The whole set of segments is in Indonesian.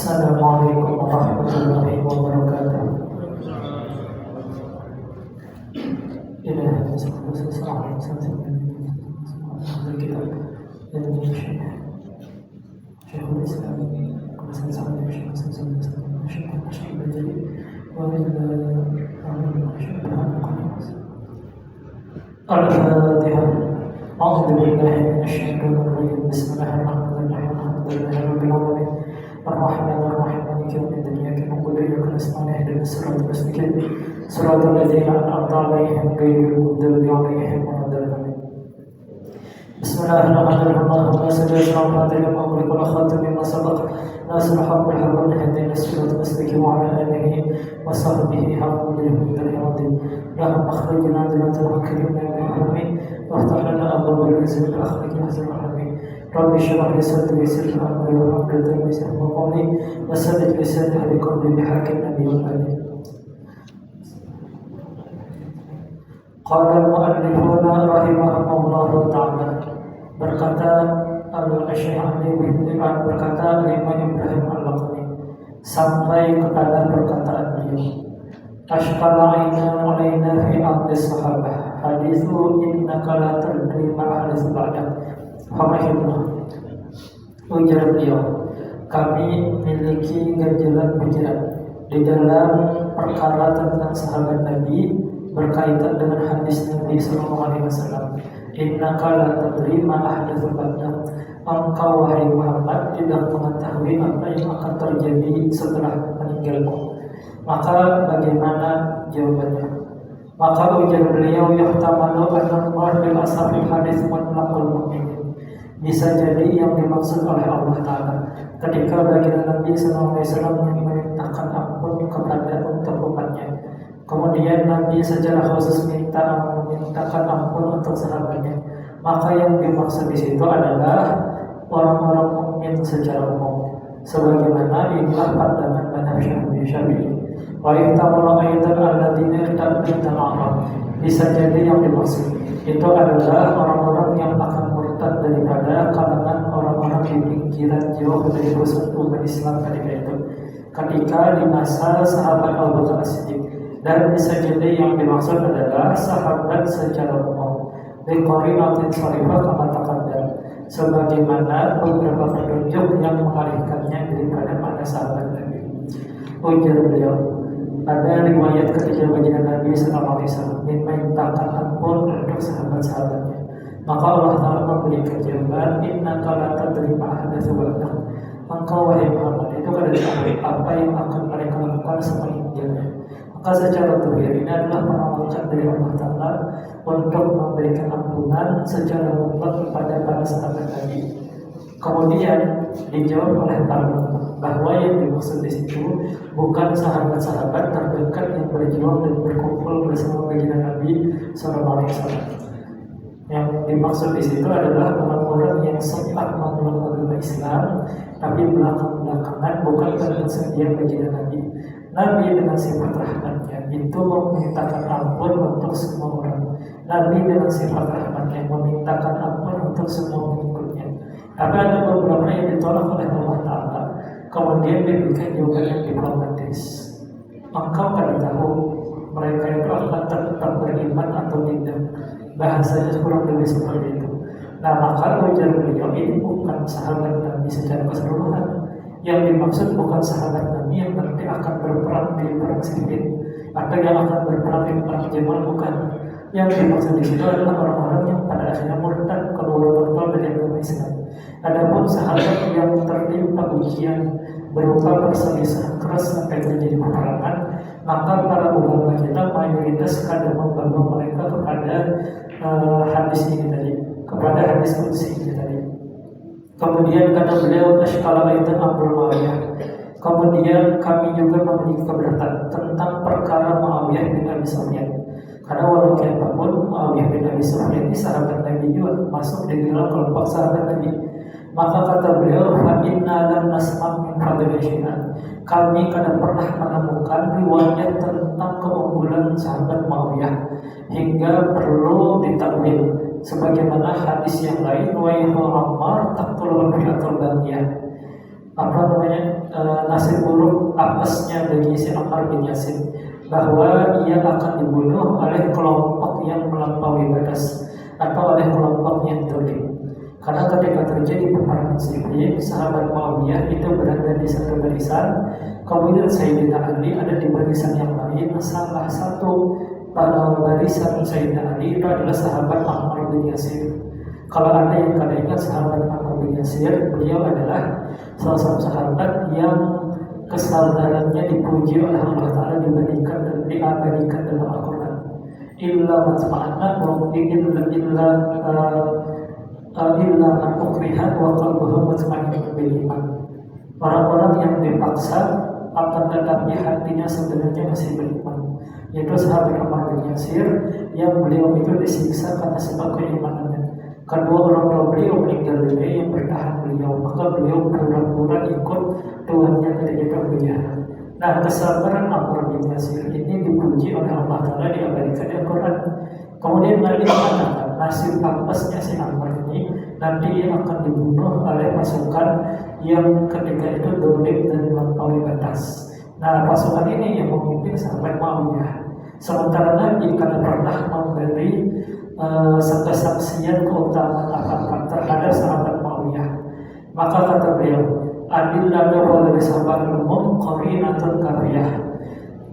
Assalamualaikum warahmatullahi wabarakatuh. Ini sesuatu kita Indonesia. Syekhul Islam, Kemasal Sampai Al-Fatihah. A'udzu billahi minasyaitonir rajim. Bismillahirrahmanirrahim. Alhamdulillahi rabbil alamin. Ar-Rahmanir Rahim. Maliki yaumiddin. Iyyaka na'budu wa iyyaka nasta'in. Ihdinas siratal mustaqim. Siratal ladzina an'amta 'alaihim ghairil maghdubi 'alaihim waladdallin. Bismillahirrahmanirrahim. Allahumma shalli ala Muhammadin wa ala alihi wa sahbihi. Nasrul haqq bil haqq wa hadinas siratal mustaqim wa ala alihi wa sahbihi haqqa qadrihi wa Allahumma akhrijna min al-hakimi amin. وافتح لنا أبواب الرزق بالأخلاق حسن الحميد. رب اشرح لي صدري ويسر لي أمري واحلل عقدة من لساني يفقهوا قولي وثبت لساني بقولي بحق النبي والآمين. قال المؤلفون رحمهم الله تعالى. Berkata Al-Syekh Ali bin berkata Imam Ibrahim Al-Laqani sampai kepada perkataan beliau, Ashqala alaina fi abdi sahabah hadithu innaka la tadri ma hadis ba'dak. Hamahillah. Ujar beliau, kami memiliki ganjalan pikiran di dalam perkara tentang sahabat Nabi berkaitan dengan hadis Nabi SAW. Innaka la tadri ma hadis ba'dak. Engkau wahai Muhammad tidak mengetahui apa yang akan terjadi setelah meninggalmu. Maka bagaimana jawabannya? Maka ujar beliau, yahtamalu an-namar bil ashabil hadis mutlaqul mu'minin. Bisa jadi yang dimaksud oleh Allah Ta'ala ketika baginda Nabi SAW memintakan ampun kepada untuk umatnya, kemudian Nabi secara khusus memintakan ampun untuk sahabatnya, maka yang dimaksud di situ adalah orang-orang mukmin secara umum, sebagaimana inilah pandangan mazhab Syafi'i. Wa yahtamalu aidan alladziina irtaddu al-Arab. Bisa jadi yang dimaksud itu adalah orang-orang yang akan murtad daripada kalangan orang-orang di pinggiran jauh dari pusat umat Islam ketika di masa sahabat Abu Bakar As-Siddiq. Dan bisa jadi yang dimaksud adalah sahabat secara umum biqarinatin sharifah kama taqaddam, sebagaimana beberapa petunjuk yang mengalihkannya daripada pada sahabat Nabi. Ujar beliau, ada riwayat ketika baginda Nabi SAW memintakan ampun untuk sahabat-sahabatnya, maka Allah Ta'ala memberikan jawaban, innaka la tadri ma hadatsu ba'dak. Engkau wahai Muhammad itu kada tahu apa yang akan mereka lakukan sepeninggalnya. Maka secara zahir ini adalah penolakan dari Allah Ta'ala untuk memberikan ampunan secara mutlak kepada para sahabat Nabi. Kemudian dijawab oleh para ulama bahwa yang dimaksud di situ bukan sahabat-sahabat terdekat yang berjuang dan berkumpul bersama baginda Nabi SAW. Yang dimaksud di situ adalah orang-orang yang sempat memeluk agama Islam, tapi belakangan bukan karena kesediaan baginda Nabi. Nabi dengan sifat rahmatnya itu memintakan ampun untuk semua orang. Nabi dengan sifat rahmatnya memintakan ampun untuk semua pengikutnya. Tapi ada beberapa yang ditolak oleh Allah Ta'ala, kemudian diberikan jawaban yang diplomatis. Engkau kan tahu mereka itu akan tetap beriman atau tidak. Bahasanya kurang lebih seperti itu. Nah, maka ujar beliau ini bukan sahabat Nabi secara keseluruhan. Yang dimaksud bukan sahabat Nabi yang nanti akan berperang di perang Siffin atau yang akan berperang di perang Jamal, bukan. Yang dimaksud di situ adalah orang-orang yang pada akhirnya murtad keluar total dari agama Islam. Adapun sahabat yang tertimpa ujian berupa perselisihan keras sampai terjadi peperangan, maka para ulama kita mayoritas kadang membawa mereka kepada hadis ini tadi, kepada hadis qudsi ini tadi. Kemudian kata beliau, ashqala aidan amrul Muawiyah. Kemudian kami juga memiliki keberatan tentang perkara Muawiyah bin Abi Sufyan. Karena walaupun apapun Muawiyah bin Abi Sufyan ini sahabat Nabi juga, masuk di dalam kelompok sahabat Nabi. Maka kata beliau, fa inna lam nasma' min fadli syai'an. Kami kadang pernah menemukan riwayat tentang keunggulan sahabat Muawiyah hingga perlu ditakwil, sebagaimana hadis yang lain, wa yahu Ammar taqtulul fi'atul bagiyah. nasib buruk apesnya bagi si Ammar bin Yasir, bahwa ia akan dibunuh oleh kelompok yang melampaui batas atau oleh kelompok yang zalim. Karena ketika terjadi peperangan Siffin, sahabat Muawiyah itu berada di satu barisan, kemudian Sayyidina Ali ada di barisan yang lain. Salah satu barisan Sayyidina Ali itu adalah sahabat Ammar bin Yasir. Kalau ada yang kalian ingat sahabat Ammar bin Yasir, beliau adalah salah satu sahabat yang kesabarannya dipuji oleh Allah Ta'ala, dibandingkan dan diabadikan dalam Al-Quran. Illa matma'anna wa illa man ukriha wa qalbuhu mutma'innun bil iman. Orang-orang yang dipaksa akan tetapi hatinya sebenarnya masih beriman, yaitu sahabat Ammar bin Yasir yang beliau itu disiksa karena sebab keimanannya. Kedua orang tua beliau meninggal dunia yang bertahan beliau, maka beliau pura-pura ikut tuannya ketika berjihad. Nah, kesabaran Ammar bin Yasir ini dipuji oleh Allah Ta'ala, diabadikan di Al-Quran. Kemudian Nabi mengatakan nasib apesnya si Ammar ini nanti ia akan dibunuh oleh pasukan yang ketika itu dolim dan melampaui batas. Nah, pasukan ini yang memimpin sahabat Muawiyah. Sementara Nabi karena pernah memberi kesaksian keutamaan apa terhadap sahabat Muawiyah, maka kata beliau, adillahu dari sahabat umum qarinatun kafiyah,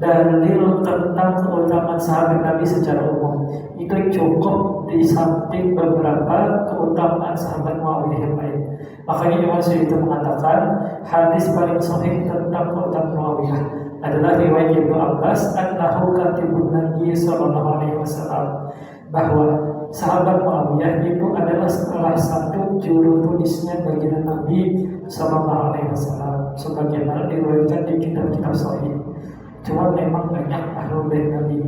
dalil tentang keutamaan sahabat Nabi secara umum itu cukup di samping beberapa keutamaan sahabat Muawiyah yang lain. Makanya Imam Suyuti mengatakan hadis paling sahih tentang keutamaan Muawiyah adalah riwayat Ibnu Abbas annahu katibun Nabi sallallahu alaihi wasallam, bahwa sahabat Muawiyah itu adalah salah satu juru tulisnya baginda Nabi sallallahu alaihi wasallam, sebagaimana diriwayatkan di kitab-kitab sahih. Cuma memang banyak ahlul bait Nabi,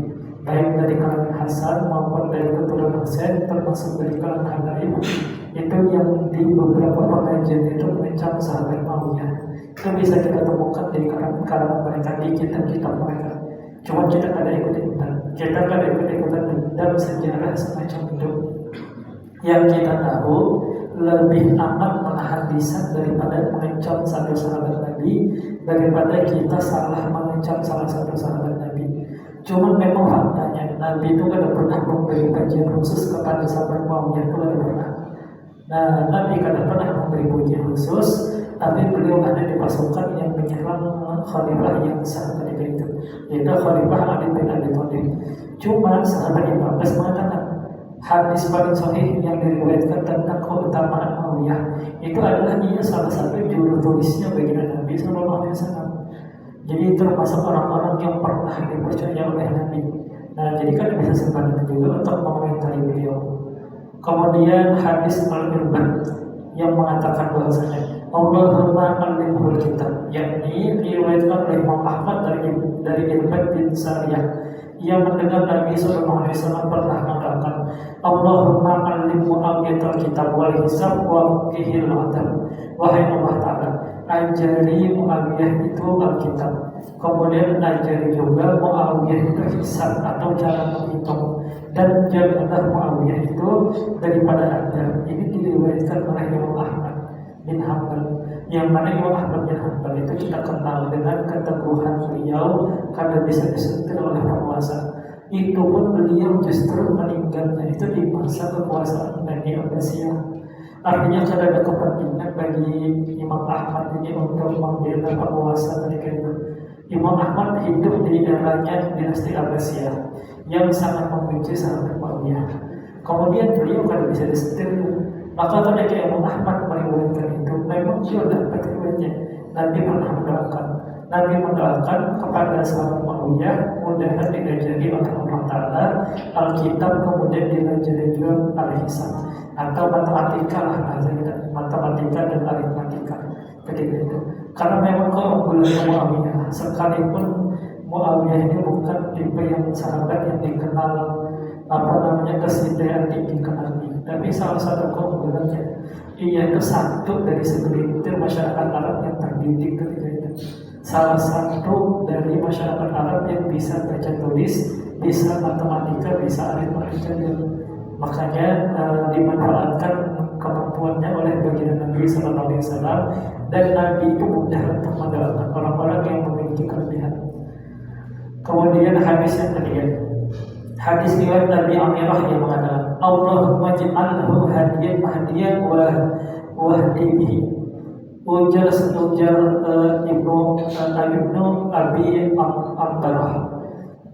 baik dari kalangan Hasan maupun dari keturunan Husain, termasuk dari kalangan Hanaif, itu yang di beberapa pengajian itu mencap sahabat Muawiyah. Itu bisa kita temukan di kalangan mereka, di kitab-kitab mereka. Cuma kita ada ikut-ikutan, kita ada ikut-ikutan dalam sejarah semacam itu. Yang kita tahu lebih aman menahan lisan daripada mengecam satu sahabat Nabi, daripada kita salah mengecam salah satu sahabat Nabi. Cuma memang faktanya Nabi itu tidak pernah memberi kajian khusus kepada sahabat Muawiyah, itu tidak pernah. Nah, Nabi tidak pernah memberi pujian khusus, tapi beliau ada di pasukan yang menyerang khalifah yang sah ketika itu, yaitu Khalifah Ali bin Abi Thalib. Cuma sahabat Ibnu Abbas mengatakan hadis paling sahih yang diriwayatkan tentang keutamaan Muawiyah itu adalah ia salah satu juru tulisnya baginda Nabi sallallahu alaihi wasallam. Jadi termasuk orang-orang yang pernah dipercaya oleh Nabi. Nah, jadi kan bisa sebenarnya juga untuk mengomentari beliau. Kemudian hadis Al-Irbad yang mengatakan bahwasanya Allahumma alimhul kitab, yakni diriwayatkan oleh Imam Ahmad dari Irbad bin Sariyah. Ia mendengar Nabi sallallahu alaihi wasallam pernah mengatakan, Allahumma alim Muawiyah kitab wal hisab wa qihil adab. Wahai Allah Ta'ala, ajari Muawiyah itu Alkitab, kemudian ajari juga Muawiyah itu hisab atau cara menghitung, dan jagalah Muawiyah itu daripada adab. Ini diriwayatkan oleh Imam Ahmad bin Hanbal, yang mana Imam Ahmad bin Hanbal itu kita kenal dengan keteguhan beliau karena bisa disentil oleh penguasa. Itu pun beliau justru meninggalnya itu di masa kekuasaan Bani Abbasiyah. Artinya karena ada kepentingan bagi Imam Ahmad ini untuk membela penguasa ketika itu. Imam Ahmad hidup di eranya dinasti Abbasiyah yang sangat membenci sahabat Muawiyah. Kemudian beliau kalau bisa disetir, maka ketika Imam Ahmad meriwayatkan itu, memang dia dapat riwayatnya. Nabi mendoakan kepada sahabat Muawiyah mudah-mudahan diajari oleh Allah Ta'ala Alkitab, kemudian diajari juga Al-Hisab atau matematika lah, matematika dan aritmatika ketika itu. Karena memang keunggulan Muawiyah, sekalipun Muawiyah ini bukan tipe yang sahabat yang dikenal kesetiaan tinggi ke Nabi, tapi salah satu keunggulannya ia itu satu dari segelintir masyarakat Arab yang terdidik ketika itu. Salah satu dari masyarakat Arab yang bisa baca tulis, bisa matematika, bisa aritmatika. Makanya dimanfaatkan kemampuannya oleh baginda Nabi Nabi Sallallahu Alaihi Wasallam, dan Nabi itu mudah untuk mendoakan orang-orang yang memiliki kelebihan. Kemudian hadis yang ketiga, hadis riwayat Nabi Amirah yang mengatakan, Allahumma ja'alhu hadiyan wa hadi bihi. Ujar Ibnu Abi Ambarah,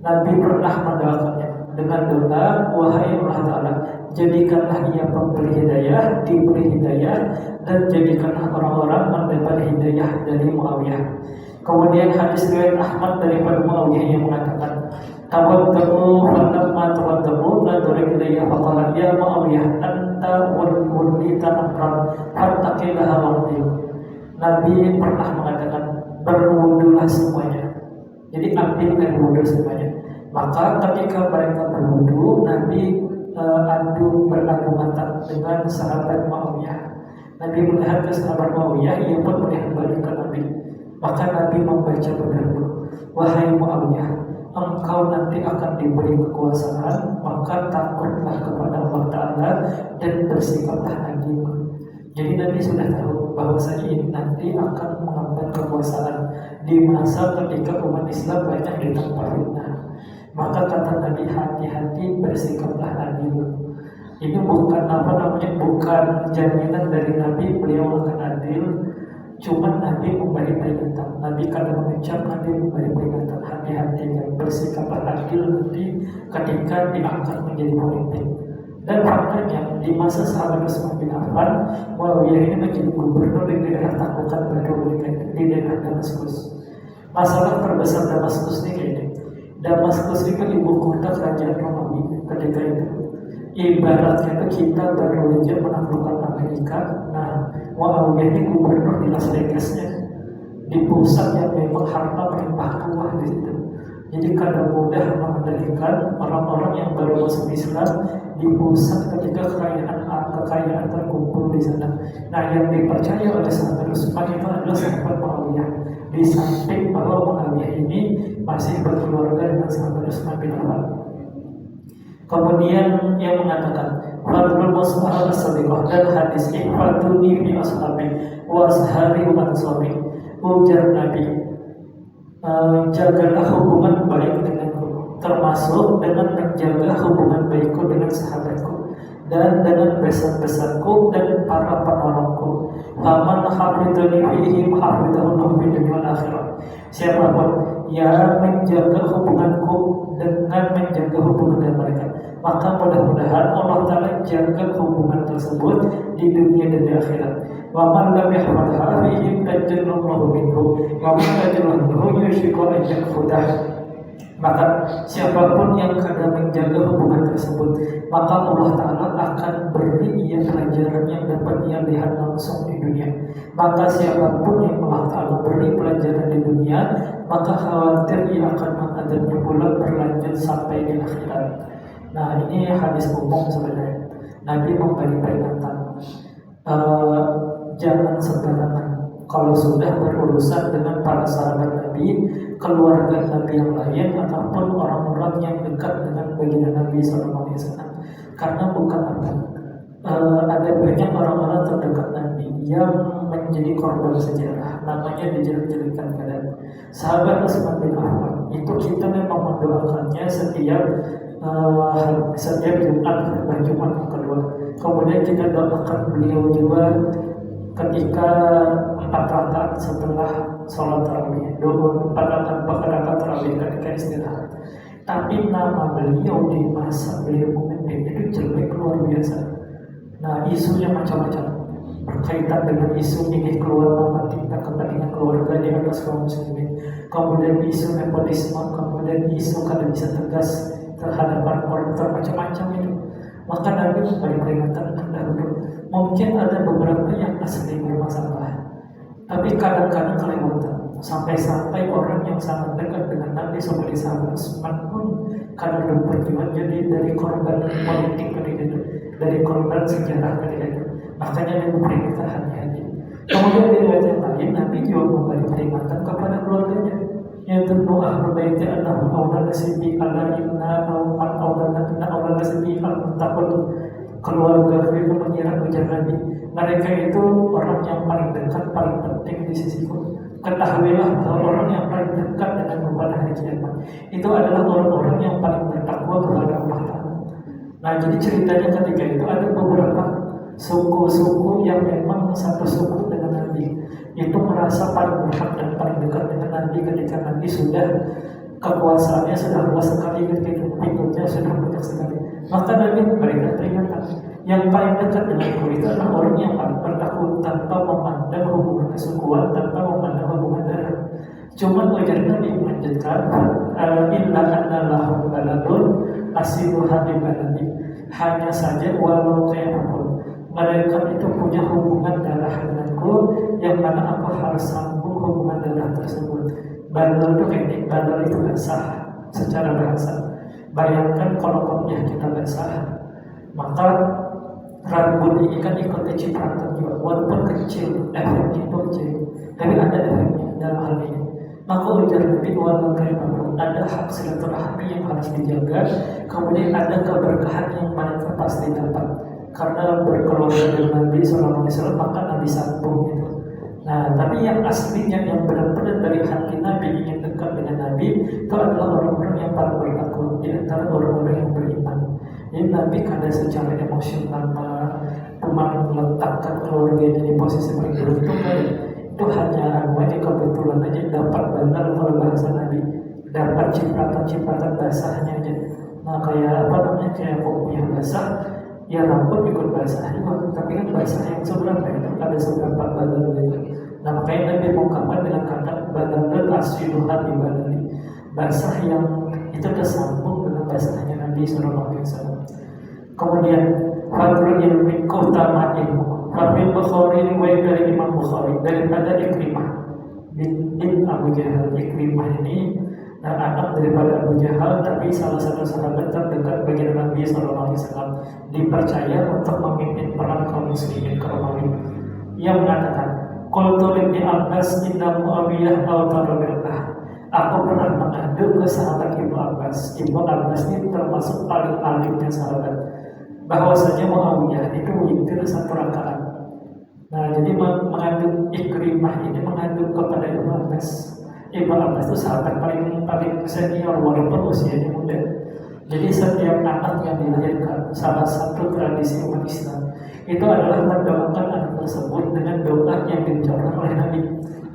Nabi pernah mendoakannya dengan doa, wahai Allah Ta'ala, jadikanlah ia pemberi hidayah, diberi hidayah, dan jadikanlah orang-orang mendapat hidayah dari Muawiyah. Kemudian hadis riwayat Ahmad daripada Muawiyah yang mengatakan, tawaddamu falamma tawaddamu la durikidayah faqala ya Muawiyah anta wulita amran fattaqilaha wa'udil. Nabi pernah mengatakan, berwudulah semuanya. Jadi ambil air wudu semuanya. Maka ketika mereka berwudu, Nabi beradu mata dengan sahabat Muawiyah. Nabi melihat ke sahabat Muawiyah, ia pun melihat balik ke Nabi. Maka Nabi membaca berdoa, wahai Muawiyah, engkau nanti akan diberi kekuasaan, maka takutlah kepada Allah Ta'ala dan bersikaplah adil. Jadi Nabi sudah tahu bahwasanya ini nanti akan mengambil kekuasaan di masa ketika umat Islam banyak ditempa fitnah. Maka kata Nabi, hati-hati bersikaplah adil. Ini bukan bukan jaminan dari Nabi beliau akan adil. Cuma Nabi memberi peringatan. Nabi kadang mengucap, Nabi memberi peringatan, hati-hati dan bersikaplah adil nanti ketika diangkat menjadi pemimpin. Dan faktanya di masa sahabat Utsman bin Affan, Muawiyah ini menjadi gubernur di daerah Takukan baru di daerah Damaskus. Masalah terbesar Damaskus ini kayak ini. Damaskus itu ibu kota kerajaan Romawi ketika itu. Ibaratnya kita baru saja menaklukkan Amerika. Nah, Muawiyah ini gubernur di Las Vegasnya, di pusat yang memang harta berlimpah ruah di situ. Jadi kadang mudah mengendalikan orang-orang yang baru masuk Islam di pusat ketika kekayaan terkumpul di sana. Nah, yang dipercaya oleh sahabat Utsman itu adalah sahabat Muawiyah. Di samping bahwa Muawiyah ini masih berkeluarga dengan sahabat Utsman bin Affan. Kemudian yang mengatakan Fadlul Mus'ab as-Sadiqah dan hadis Ihfaduni fi ashabi wa ashabi wa ansari. Ujar Nabi, jagalah hubungan baik denganku, termasuk dengan menjaga hubungan baikku dengan sahabatku dan dengan besar-besarku dan para penolongku. Faman hafidhani fihim hafidhahullahu fid dunya wal akhirah. Siapapun yang menjaga hubunganku dengan menjaga hubungan dengan mereka, maka mudah-mudahan Allah Ta'ala jaga hubungan tersebut di dunia dan di akhirat. Wa man lam yahfadha fihim tajjallahu minhu wa man tajjallahu yushriku an yakfudah. Maka siapapun yang kadang menjaga hubungan tersebut, maka Allah Ta'ala akan beri ia pelajaran yang dapat ia lihat langsung di dunia. Maka siapapun yang Allah Ta'ala beri pelajaran di dunia, maka khawatir ia akan menghadapnya pula berlanjut sampai di akhirat. Nah, ini hadis umum sebenarnya. Nabi memberi peringatan, jangan sembarangan kalau sudah berurusan dengan para sahabat Nabi, keluarga Nabi yang lain, ataupun orang-orang yang dekat dengan baginda Nabi Sallallahu Alaihi Wasallam. Karena bukan ada banyak orang-orang terdekat Nabi yang menjadi korban sejarah, namanya dijelek-jelekan kadang. Sahabat Utsman bin Affan itu kita memang mendoakannya setiap Jumat, khutbah Jumat yang kedua. Kemudian kita doakan beliau juga ketika 4 rakaat setelah sholat tarawih, 4 rakaat tarawih ketika istirahat. Tapi nama beliau di masa beliau memimpin itu jelek luar biasa. Nah, isunya macam-macam berkaitan dengan isu ingin keluar nama tingkat kepentingan keluarga di atas kaum muslimin. Kemudian isu nepotisme, kemudian isu kada bisa tegas terhadap orang macam-macam itu. Maka Nabi memberi peringatan terdahulu. Mungkin ada beberapa yang asli bermasalah, tapi kadang-kadang kelewatan. Sampai-sampai orang yang sangat dekat dengan Nabi seperti sahabat Utsman pun kadang berjuang jadi dari korban politik ketika itu, dari korban sejarah ketika itu. Makanya dia memperingatkan hati-hati. Kemudian di riwayat yang lain, Nabi juga memberi peringatan kepada keluarganya, yaitu ahlul baiti annahum awla nasibi ala inna awla nasibi al-muttaqun. keluarga itu mengira ujar Nabi, mereka itu orang yang paling dekat, paling penting di sisiku. Ketahuilah bahwa orang yang paling dekat dengan pada hari kiamat itu adalah orang-orang yang paling bertakwa kepada Allah Ta'ala. Nah, jadi ceritanya ketika itu ada beberapa suku-suku yang memang satu suku dengan Nabi itu merasa paling berhak dan paling dekat dengan Nabi ketika Nabi sudah kekuasaannya sudah luas sekali, ketika pengikutnya sudah banyak sekali. Maka Nabi memberikan peringatan, yang paling dekat denganku itu adalah orang yang paling bertakwa tanpa memandang hubungan kesukuan, tanpa memandang hubungan darah. Cuma ujar Nabi melanjutkan, inna anna lahum baladun asiluha di baladi. Hanya saja walau kayapun mereka itu punya hubungan darah denganku, yang mana aku harus sambung hubungan darah tersebut. Badal itu kayak badal itu gak sah secara bahasa. Bayangkan kalau kopiah kita gak sah, maka rambut ini kan ikut kecipratan juga, walaupun kecil, efeknya itu kecil, tapi ada efeknya dalam hal ini. Maka ujar Nabi, walau kayak ada hak silaturahmi yang harus dijaga, kemudian ada keberkahan yang mereka pasti dapat karena berkeluarga dengan Nabi SAW, maka Nabi sambung itu. Nah, tapi yang aslinya yang benar-benar dari hati Nabi ingin dekat dengan Nabi itu adalah orang-orang yang paling bertakwa di antara orang-orang yang beriman. Jadi Nabi kadang secara emosional meletakkan keluarganya di posisi paling beruntung itu hanya kebetulan aja dapat benar kalau bahasa Nabi, dapat cipratan-cipratan basahnya aja. Nah, kayak apa namanya, kayak kopiah basah, ya rambut ikut basah juga, tapi kan basah yang seberapa itu ada seberapa badan gitu. Nah, makanya Nabi mengungkapkan dengan kata badan asyiduhan di badan, basah yang itu tersambung dengan basahnya Nabi SAW. Kemudian fadlul ilmi, keutamaan ilmu. Fadlul Bukhari, riwayat dari Imam Bukhari daripada Ikrimah bin Abu Jahal. Ikrimah ini anak daripada Abu Jahal, tapi salah satu sahabat terdekat bagi Nabi SAW, dipercaya untuk memimpin perang kaum muslimin ke Romawi. Ia mengatakan, qultu li Abbas inna Muawiyah al-Tarabirah. Aku pernah mengadu ke sahabat Ibnu Abbas. Ibnu Abbas ini termasuk paling alimnya sahabat, bahwasanya Muawiyah itu witir satu rakaat. Nah, jadi mengadu Ikrimah ini mengadu kepada Ibnu Abbas. Ibnu Abbas itu sahabat paling senior walaupun usianya muda. Jadi setiap anak yang dilahirkan, salah satu tradisi umat Islam itu adalah mendoakan anak tersebut dengan doa yang diucapkan oleh Nabi.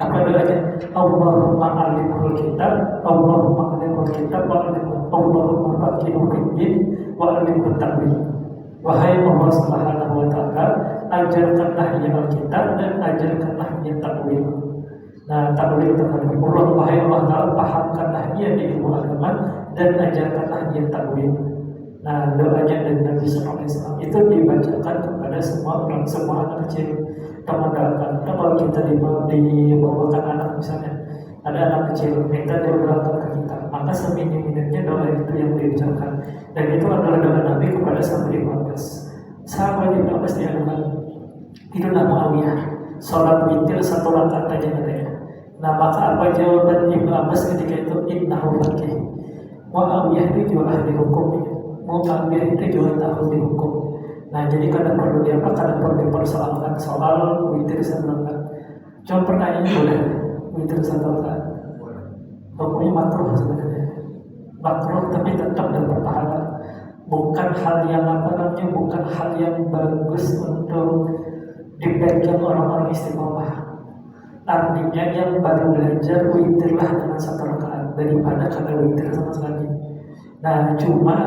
Apa doanya? Allahumma alimul kitab, Allahumma alimul kitab, Allahumma faqihu fid-din, wa alimul ta'wil. Wahai Allah Subhanahu wa Ta'ala, ajarkanlah ia Alkitab dan ajarkanlah ia takwil. Nah, takwil itu kan Allah, wahai Allah Ta'ala, pahamkanlah ia di ilmu agama dan ajarkanlah ia takwil. Nah, doanya dari Nabi SAW itu dibacakan kepada semua orang, semua anak kecil. Teman-teman, kalau kita dibawakan anak misalnya, ada anak kecil minta didoakan ke kita, maka seminim-minimnya doa itu yang diucapkan, dan itu adalah doa Nabi kepada sahabat Ibnu Abbas. Sahabat Ibnu Abbas diadakan itu nama Muawiyah, sholat witir satu rakaat aja katanya. Nah, maka apa jawaban Ibnu Abbas ketika itu? Innahu faqih. Muawiyah itu juga ahli hukum. Muawiyah itu juga tahu di hukum. Nah, jadi kadang perlu dipersoalkan soal witir satu rakaat. Cuma pertanyaannya boleh witir satu rakaat. Hukumnya makruh sebenarnya. Makruh tapi tetap dapat pahala. Bukan hal yang bukan hal yang bagus untuk dipegang orang-orang istiqomah. Artinya yang baru belajar witirlah dengan satu rakaat daripada kada witir sama sekali. Nah, cuma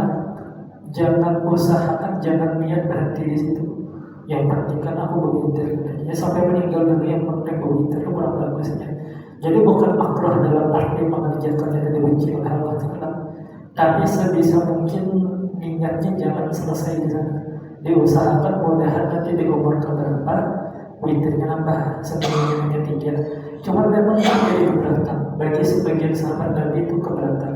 jangan usahakan, jangan niat berhenti di situ. Yang penting kan aku berwitir, ya sampai meninggal dunia yang penting berwitir itu kurang bagusnya. Jadi bukan makruh dalam arti mengerjakannya dan dibenci oleh Allah Ta'ala, tapi sebisa mungkin niatnya jangan selesai di sana. Diusahakan mudahan nanti di umur keberapa witirnya nambah, sebenarnya 3. Cuma memang jadi keberatan bagi sebagian sahabat Nabi itu keberatan.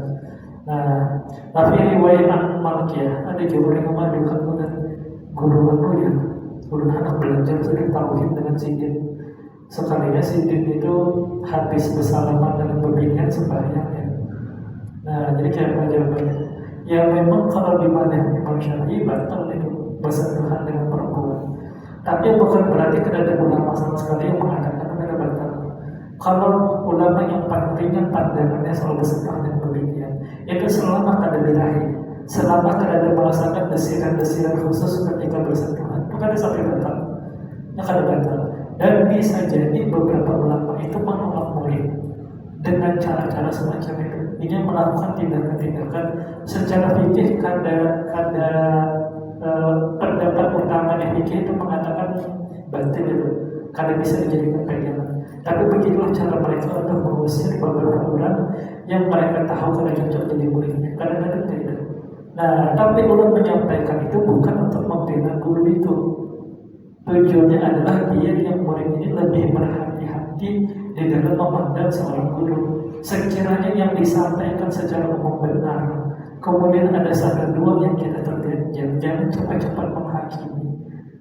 Nah, tapi riwayat Malikiyah ada juga yang memadukan dengan guru aku ya, guru anak belajar sudah tauhid dengan sidin. Sekalinya sidin itu habis bersalaman dengan pembinaan sembahyang ya. Nah, jadi kayak apa jawabannya? Ya memang kalau di madhab Imam Syafi'i batal itu. bersentuhan dengan perempuan. Tapi bukan berarti tidak ada ulama sama sekali yang mengatakan mereka batal. Kalau ulama yang ringan pandangannya soal bersentuhan dengan demikian, itu selama kada birahi, selama kada merasakan desiran-desiran khusus ketika bersentuhan, itu kada sampai batal. Ya kada batal. Dan bisa jadi beberapa ulama itu menolak murid dengan cara-cara semacam itu. Ini melakukan tindakan-tindakan secara fikih kada pendapat utama di fikih itu mengatakan batil itu, kada bisa dijadikan pegangan. Tapi begitulah cara mereka untuk mengusir beberapa orang yang mereka tahu kada cocok jadi muridnya. Kadang-kadang tidak. Nah, tapi ulun menyampaikan itu bukan untuk membela guru itu. Tujuannya adalah biar yang murid ini lebih berhati-hati di dalam memandang seorang guru. Sekiranya yang disampaikan secara umum benar, kemudian ada satu dua yang kita terganjal, jangan cepat-cepat menghakimi.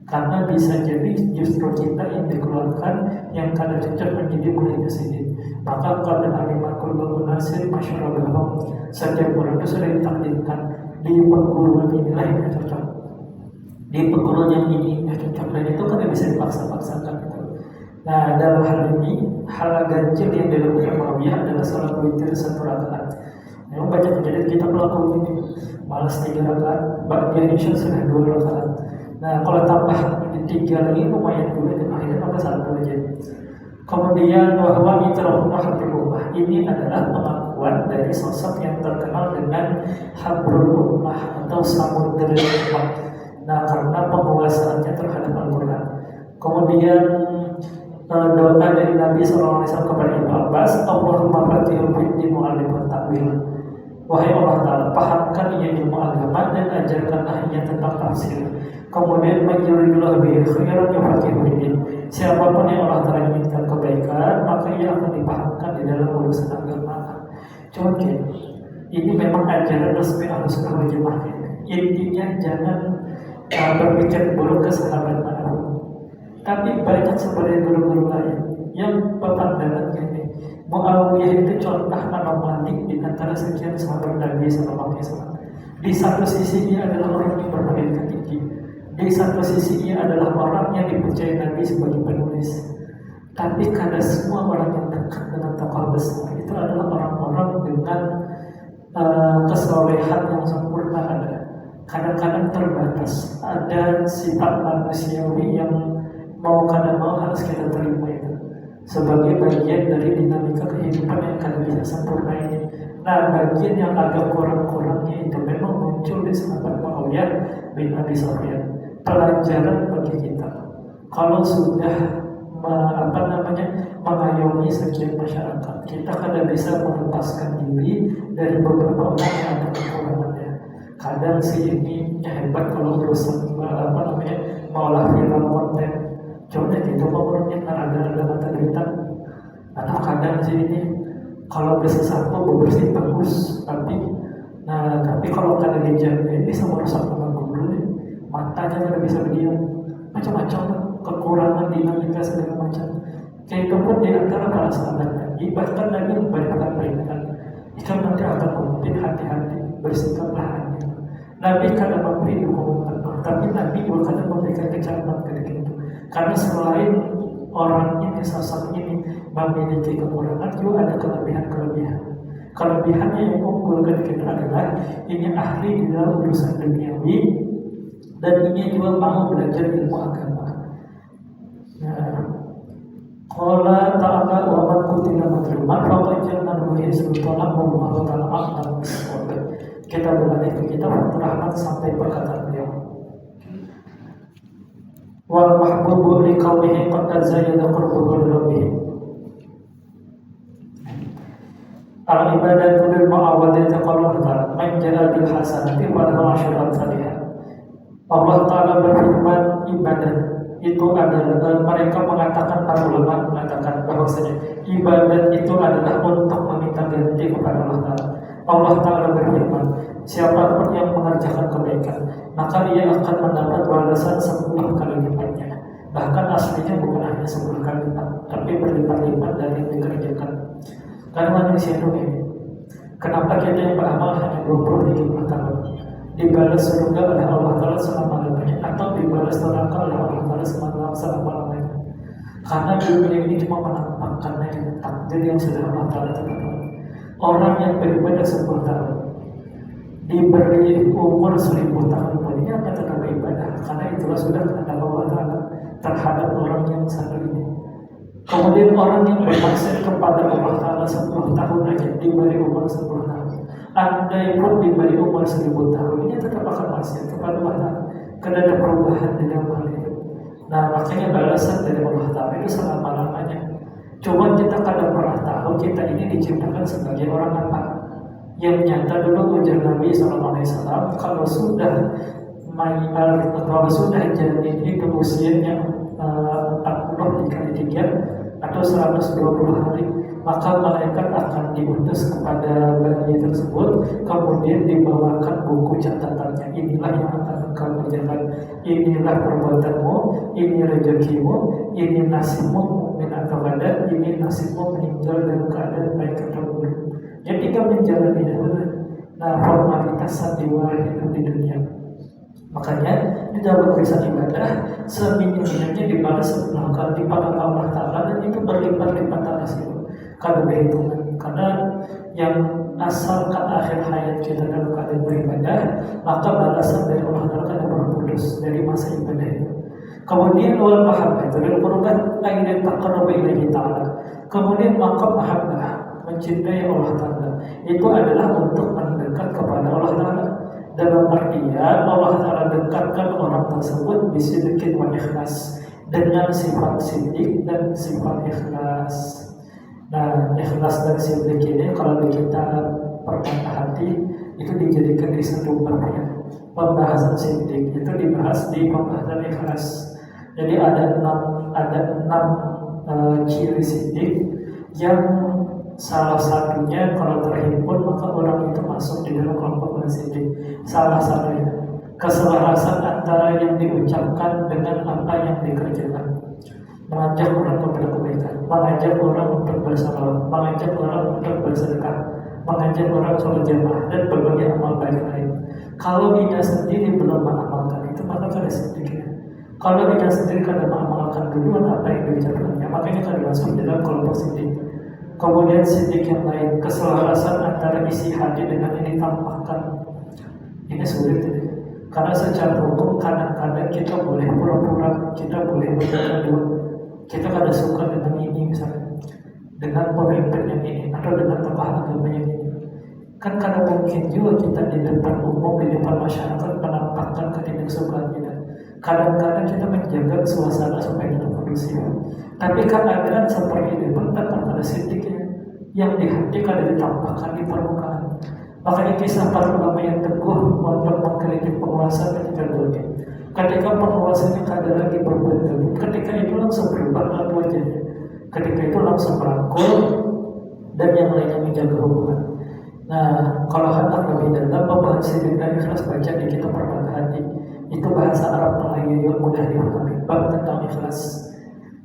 Karena bisa jadi justru kita yang dikeluarkan yang kada cocok menjadi muridnya sendiri. Maka kalau alimakul nasir masyarakat, setiap orang itu sudah ditakdirkan di perguruan inilah yang cocok, di perguruan yang ini yang cocok, dan itu kan bisa dipaksa-paksakan. Nah, dalam hal ini hal ganjil yang dilakukan Muawiyah adalah salat witir 1 rakaat. Memang banyak kejadian kita pelaku ini malas 3 rakaat, bagian Isya sudah 2 rakaat. Nah, kalau tambah 3 lagi lumayan juga, dan akhirnya tambah 1 aja. Kemudian bahwa itrahullah habrul ini adalah pengakuan dari sosok yang terkenal dengan habrul ummah atau samudera ummah. Nah, karena penguasaannya terhadap Al-Quran. Kemudian doa dari Nabi SAW kepada Ibnu Abbas, Allahumma fatihul bidni mu'allimut ta'wil. Wahai Allah Ta'ala, pahamkan ia ilmu agama dan ajarkanlah ia tentang tafsir. Kemudian majyuridullah bihi khairan yufaqihu din. Siapapun yang Allah Ta'ala inginkan kebaikan, maka ia akan dipahamkan di dalam urusan agama. Cuma ini memang ajaran resmi Ahlussunnah wal Jamaah. Intinya jangan berpikir buruk ke sahabat manapun. Tapi banyak sebenarnya guru-guru lain yang pandangannya ini Muawiyah itu contoh anomali di antara sekian sahabat Nabi SAW. Di satu sisi ia adalah orang yang berpendidikan tinggi, di satu sisi ia adalah orang yang dipercaya Nabi sebagai penulis. Tapi kada semua orang yang dekat dengan tokoh besar itu adalah orang-orang dengan kesolehan yang sempurna. Ada kadang-kadang terbatas, ada sifat manusiawi yang mau kada mau harus kita terima itu sebagai bagian dari dinamika kehidupan yang kada bisa sempurna ini. Nah, bagian yang agak kurang-kurangnya itu memang muncul di sahabat Muawiyah bin Abi Sufyan. Pelajaran bagi kita kalau sudah mengayomi sekian masyarakat, kita kada bisa melepaskan diri dari beberapa orang yang ada kekurangannya. Kadang si ini hebat kalau urusan maulah film konten. Contohnya gitu, menurutnya ada mata duitan. Atau kadang sih ini kalau bisa sampo bebersih bagus, tapi kalau kada dijaga bisa merusak nama guru, matanya kada bisa berdiam, macam-macam kekurangan dinamika segala macam. Kayak itu pun di antara para sahabat Nabi, bahkan Nabi memberikan peringatan, jika nanti akan memimpin hati-hati, bersikaplah adil. Nabi kada memberi hukuman, tapi Nabi juga kada memberikan kecaman ketika itu. Karena selain orang ini, sosok ini memiliki kekurangan, juga ada kelebihan-kelebihan. Kelebihannya yang unggul ketika adalah ini ahli di dalam urusan duniawi dan ini juga mau belajar ilmu agama. Qala ta'ala wa man qutila mazluman faqad ja'alna lahu sultanan wallahu ta'ala a'lam bis-shawab. Kita beralih ke kitab Fathur Rahman sampai perkataan beliau. Wal mahbubu li qaumihi qad zayyada qurbuhu li rabbih. Al ibadatu lil mu'awadati qala ta'ala man ja'a bil hasanati wa lahu asyru amsalihha. Allah Ta'ala berfirman, ibadah itu adalah, mereka mengatakan, para ulama mengatakan bahwasanya ibadat itu adalah untuk meminta ganti kepada Allah Ta'ala. Allah Ta'ala berfirman, siapapun yang mengerjakan kebaikan, maka ia akan mendapat balasan 10 kali lipatnya. Bahkan aslinya bukan hanya 10 kali lipat, tapi berlipat-lipat dari yang dikerjakan. Karena manusia itu ini, kenapa kita yang beramal hanya 20-30 tahun? dibalas surga oleh Allah Ta'ala selama-lamanya, atau dibalas neraka oleh Allah Ta'ala selama-lamanya. Karena dunia ini cuma menampakkan takdir yang sudah Allah Ta'ala tentukan. Orang yang beribadah 10 tahun diberi umur 1000 tahun pun ini akan tetap beribadah, karena itulah sudah kehendak Allah Ta'ala terhadap orang yang satu ini. Kemudian orang yang bermaksud kepada Allah Ta'ala 10 tahun aja diberi umur 10 tahun, andai pun diberi umur 1000 tahun, ini tetap akan maksiat kepada Allah Ta'ala, karena ada perubahan di dalam hal itu. Nah, makanya balasan dari Allah Ta'ala itu selama-lamanya. Cuma kita kadang pernah tahu kita ini diciptakan sebagai orang apa? Yang nyata dulu ujar Nabi SAW, kalau sudah jadi itu usianya 40 dikali 3 atau 120 hari, maka malaikat akan diutus kepada bayi tersebut, kemudian dibawakan buku catatannya. Inilah yang akan engkau kerjakan, inilah perbuatanmu, ini rezekimu, ini nasibmu mukmin atau kada, ini nasibmu meninggal dalam keadaan baik atau buruk. Jadi kita menjalani formalitas sandiwara hidup di dunia. Makanya di dalam urusan ibadah seminim-minimnya dibalas 10 kali di pada Allah Ta'ala, dan itu berlipat-lipat hasil kalau berhitungan. Karena yang asalkan akhir hayat kita dalam keadaan beribadah, maka balasan dari Allah Ta'ala akan berputus dari masa ibadah itu. Kemudian wal mahabbah itu dari perubahan ayat taqarrub ilahi ta'ala. Kemudian maqam mahabbah, mencintai Allah Ta'ala, itu adalah untuk mendekat kepada Allah Ta'ala. Dalam artian Allah Ta'ala dekatkan orang tersebut bisidqin wa ikhlas, dengan sifat siddiq dan sifat ikhlas. Nah, ikhlas dan siddiq ini kalau kita perkata hati itu dijadikan di satu bab. Pembahasan siddiq itu dibahas di pembahasan ikhlas. Jadi ada enam ciri siddiq yang salah satunya kalau terhimpun maka orang itu masuk di dalam kelompok siddiq. Salah satunya keselarasan antara yang diucapkan dengan apa yang dikerjakan, mengajak orang kepada kebaikan, mengajak orang untuk bersalawat, mengajak orang untuk bersedekah, mengajak orang sholat jamaah dan berbagai amal baik lain. Kalau dia sendiri belum mengamalkan itu, maka kada sedikit. Kalau dia sendiri kada mengamalkan duluan apa yang diucapkannya, makanya kada masuk dalam kelompok siddiq. Kemudian siddiq yang lain, keselarasan antara isi hati dengan yang ditampakkan. Ini sulit ya. Karena secara hukum kadang-kadang kita boleh pura-pura, kita boleh berkata, kita kada suka dengan ini misalnya, dengan pemimpin yang ini atau dengan tokoh agama yang ini. Kan kadang mungkin juga kita di depan umum, di depan masyarakat menampakkan ketidaksukaan kita. Kadang-kadang kita menjaga suasana supaya kita kondusif. Tapi keadaan seperti ini pun tetap ada sedikitnya yang di hati kada ditampakkan di permukaan. Makanya kisah para ulama yang teguh untuk mengkritik penguasa ketika dunia. Ketika penguasanya kada lagi berbuat zalim, ketika itu langsung berubah lalu wajahnya. Ketika itu langsung merangkul dan yang lainnya menjaga hubungan. Nah, kalau hendak lebih dalam pembahasan siddiq dan ikhlas, baca di kitab Permata Hati. Itu bahasa Arab Melayu yang mudah dipahami, bab tentang ikhlas.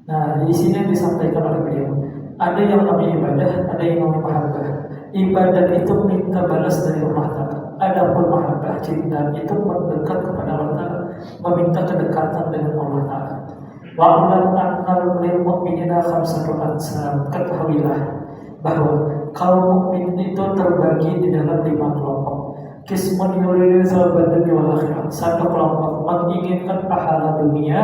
Nah, di sini disampaikan oleh beliau, ada yang namanya ibadah, ada yang namanya mahabbah. Ibadah itu minta balas dari Allah Ta'ala. Adapun mahabbah, cinta, itu mendekat kepada Allah Ta'ala, meminta kedekatan dengan Allah Ta'ala. Wa'alam annal lil mu'minina khamsatu aqsam. Ketahuilah bahwa kaum mukmin itu terbagi di dalam 5 kelompok. Qismun yuridu thawaban dunya wal akhirah. Satu kelompok menginginkan pahala dunia,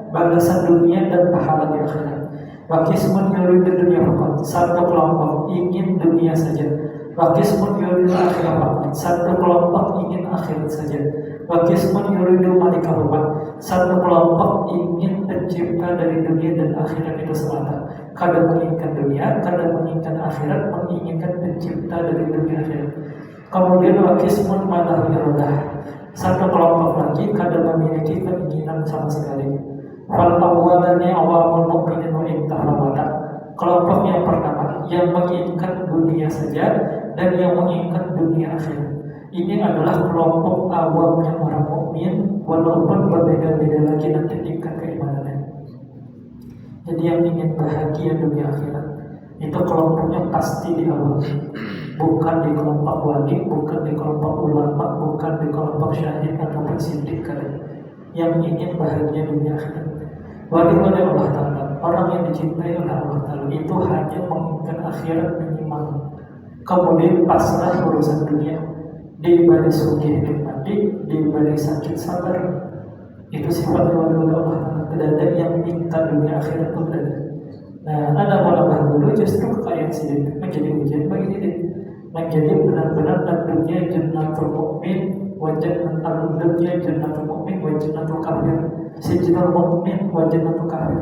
balasan dunia dan pahala di akhirat. Wa qismun yuridu dunya faqat. Satu kelompok ingin dunia saja. Wa qismun yuridu akhirah faqat. Satu kelompok ingin akhirat saja. Wa qismun yuridu malikah rumah. Satu kelompok ingin pencipta dari dunia dan akhirat itu semata. Kadang menginginkan dunia, kadang menginginkan akhirat, menginginkan pencipta dari dunia akhirat. Kemudian wa qismun malahu iradah. Satu kelompok lagi kadang memiliki keinginan sama sekali. Fal awwalani awamul mu'minin wa intahramata. Kelompok yang pertama yang menginginkan dunia saja dan yang menginginkan dunia akhirat. Ini adalah kelompok awamnya orang mukmin, walaupun berbeda-beda lagi nanti tingkat keimanannya. Jadi yang ingin bahagia dunia akhirat itu kelompoknya pasti di awal. bukan di kelompok wali, bukan di kelompok ulama, bukan di kelompok syahid ataupun siddiq kalian yang ingin bahagia dunia akhirat. Wali-wali Allah Ta'ala, orang yang dicintai oleh Allah Ta'ala itu hanya menginginkan akhirat minimal, kemudian pasrah urusan dunia, diberi sugih nikmati, diberi sakit sabar. Itu sifat wali-wali Allah Ta'ala. Tidak ada yang minta dunia akhirat pun ada. Nah, ada ulama dulu justru kekayaan sedikit menjadi ujian bagi diri, menjadi benar-benar dunia jannatul mukmin wa jannatul dunya jannatul mukmin wa jannatul kafir, sijnul mukmin wa jannatul kafir.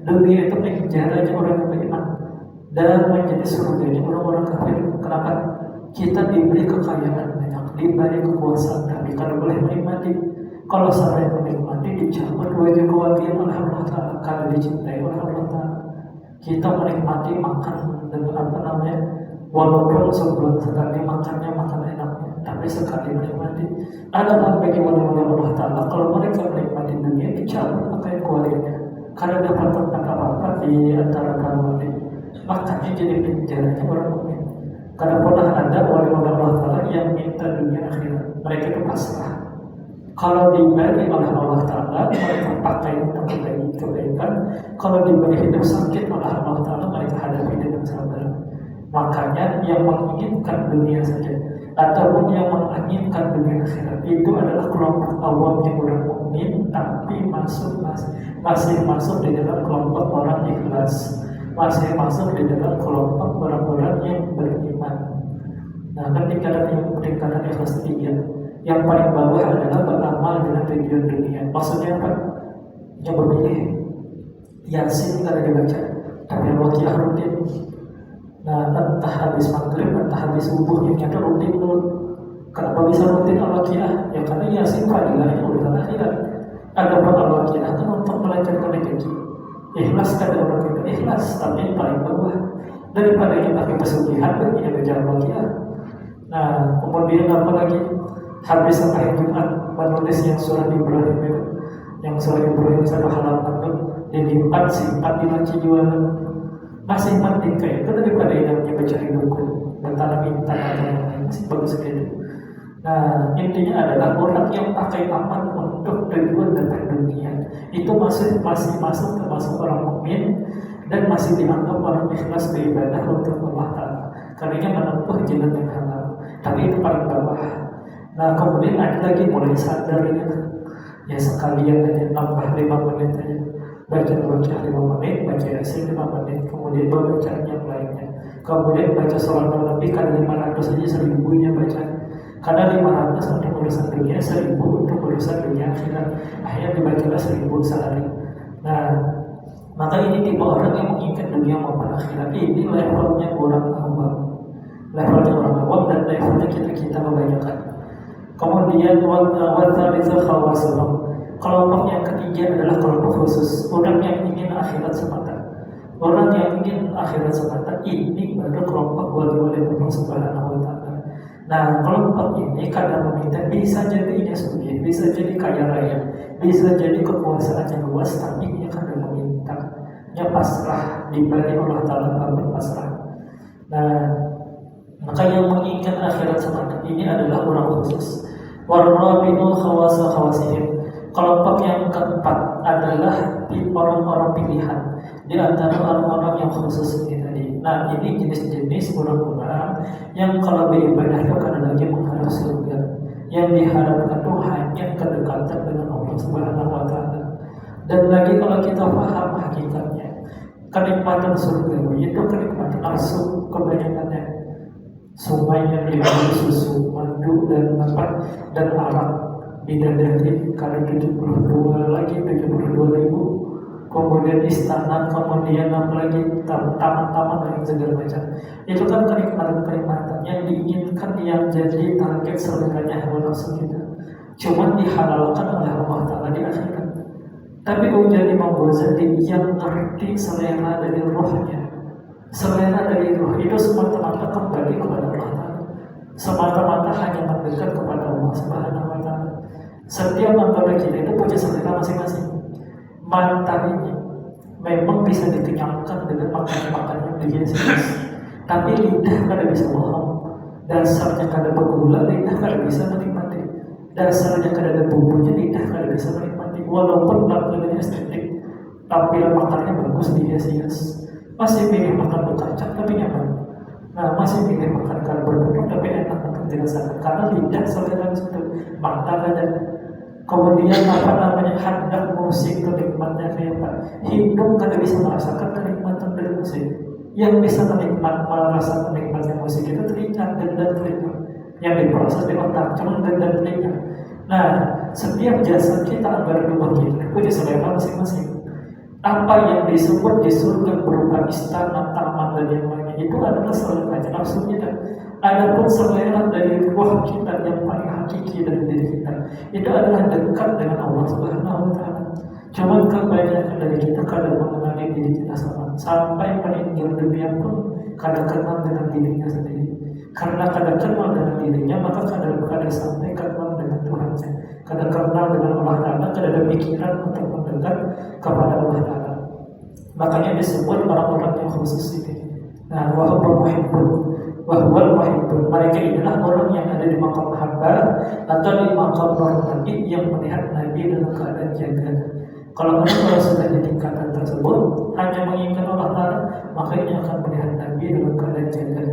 Dunia itu penjaranya orang yang beriman dan menjadi surganya orang-orang kafir. Kenapa? Kita diberi kekayaan banyak, diberi kekuasaan, tapi kalau boleh menikmati, kalau saya menikmati dicabut wajah kewalian oleh Allah Ta'ala. Kalau dicintai oleh Allah Ta'ala, kita menikmati makan dengan walaupun sebelum sekali makannya makan enaknya, tapi sekali menikmati. Ada bagi wali-wali Allah Ta'ala, kalau mereka menikmati dunia dicabut pakai kualitasnya, karena dapat tempat apa-apa di antara kaum wali, makanya jadi penjaranya orang mukmin. Karena pernah ada wali-wali Allah Ta'ala yang minta dunia akhirat, mereka itu pasrah. Kalau diberi oleh Allah Ta'ala, mereka pakai untuk kebaikan. Kalau diberi hidup sakit oleh Allah Ta'ala, mereka hadapi dengan sabar. Makanya yang menginginkan dunia saja ataupun yang menginginkan dunia akhirat itu adalah kelompok awam yang orang mukmin, tapi masih masuk di dalam kelompok orang ikhlas, masih masuk di dalam kelompok orang-orang yang beriman. Nah, tingkatan ikhlas tiga. Yang paling bawah adalah beramal dengan tujuan dunia. Maksudnya apa? Yang berpilih Yasin tidak dibaca, tapi Al-Waqiah rutin. Nah, entah habis maghrib, entah habis subuh, yang nyata rutin dulu. Kenapa bisa rutin Al-Waqiah? Ya karena Yasin fadilahnya urusan akhirat. Adapun Al-Waqiah kan untuk melancarkan rezeki. Ikhlas kada orang kita ikhlas, tapi yang paling bawah. Daripada kita pakai pesugihan, kita baca Al-Waqiah. Nah, kemudian apa lagi? Habis sampai Jumat menulis yang surah Ibrahim itu, yang surah Ibrahim satu halaman itu dilipat simpan di laci jualan, masih penting kayak itu daripada hidupnya baca hidupku dan tanam minta masih bagus sekali. Nah, intinya adalah orang yang pakai amal untuk tujuan dan dunia itu masih masuk termasuk orang mukmin dan masih dianggap orang ikhlas beribadah untuk Allah Ta'ala, karena menempuh jalan yang halal, tapi itu paling bawah. Nah, kemudian ada lagi mulai sadar ya sekalian aja tambah 5 menit aja, baca 5 menit, baca Yasin 5 menit, kemudian baca yang lainnya, kemudian baca sholat Nabi kadang 500 aja 1000-nya baca, kadang 500 untuk urusan dunia, 1000 untuk urusan dunia akhirat, akhirnya dibacalah 1000 sehari. Nah, maka ini tipe orang yang menginginkan dunia maupun akhirat. Ini levelnya orang awam dan levelnya kita kebanyakan. Kemudian wadzalika khawasuhum, kelompok yang ketiga adalah kelompok khusus, orang yang ingin akhirat semata. Orang yang ingin akhirat semata ini baru kelompok wali-wali Allah Subhanahu wa Ta'ala. Nah, kelompok ini kadang meminta, bisa jadi ia sugih, bisa jadi kaya raya, bisa jadi kekuasaan yang luas, tapi ia kadang meminta, ia pasrah, diberi Allah Ta'ala berpasrah. Nah, maka yang menginginkan akhirat semata ini adalah orang khusus. Warrabi'u khawasihim, kelompok yang keempat adalah orang-orang pilihan di antara orang-orang yang khusus ini tadi. Nah, ini jenis-jenis orang-orang yang kalau beribadah itu kadang lagi mengharap surga, yang diharapkan itu hanya kedekatan dengan Allah Subhanahu wa Ta'ala. Dan lagi kalau kita paham hakikatnya, kenikmatan surga itu kenikmatan nafsu kebanyakannya. Sungai yang diambil susu, madu dan arak bidadari kali 72 lagi 72.000, kemudian istana, kemudian apa lagi taman-taman dan segala macam. Itu kan kenikmatan yang diinginkan, yang jadi target surganya hawa nafsu kita. Cuman dihalalkan oleh Allah Ta'ala di akhirat. Tapi ujian Imam Ghazali yang ngerti selera dari rohnya, selera dari roh itu semata-mata kembali kepada Allah Ta'ala, semata-mata hanya mendekat kepada Allah Subhanahu wa Ta'ala. Setiap anggota kita itu punya selera masing-masing. Mata ini memang bisa dikenyangkan dengan makan-makan yang dihias, tapi lidah kada bisa bohong. Dasarnya kada bergula, lidah kada bisa menikmati. Dasarnya kada ada bumbunya, lidah kada bisa menikmati. Walaupun tampilannya estetik, tampilan makannya bagus, dihias-hias, masih pilih makan berkacang tapi nyaman. Nah, masih pilih makan karbohidrat tapi enak untuk dirasakan karena lidah selera itu, mata ada. Kemudian apa namanya, hendak musik kenikmatnya kayak apa? Hidung kada bisa merasakan kenikmatan dari musik. Yang bisa merasakan kenikmatnya musik itu telinga dan telinga yang diproses di otak, cuma dan telinga. Nah, setiap jasad kita agar rumah kita punya selera masing-masing. Apa yang disebut di surga berupa istana, taman dan yang lainnya itu adalah selera nafsunya. Dan adapun selera dari ruh kita yang paling hakiki dari diri kita itu adalah dekat dengan Allah Subhanahu wa Ta'ala. Cuman kebanyakan dari kita kadang mengenali diri kita sampai meninggal dunia pun kadang kenal dengan dirinya sendiri. Karena kadang kenal dengan dirinya, maka kadang sampai kenal dengan Tuhannya. Kadang kenal dengan Allah Ta'ala, kadang ada pikiran untuk mendekat kepada Allah Ta'ala. Makanya disebut orang-orang yang khusus ini. Nah, wahwal muhibbun, mereka inilah orang yang ada di maqam mahabbah atau di maqam Nabi yang melihat Nabi dalam keadaan jaga. Kalau sudah di tingkatan tersebut hanya mengingat Allah Ta'ala, maka ini akan melihat Nabi dalam keadaan jaga.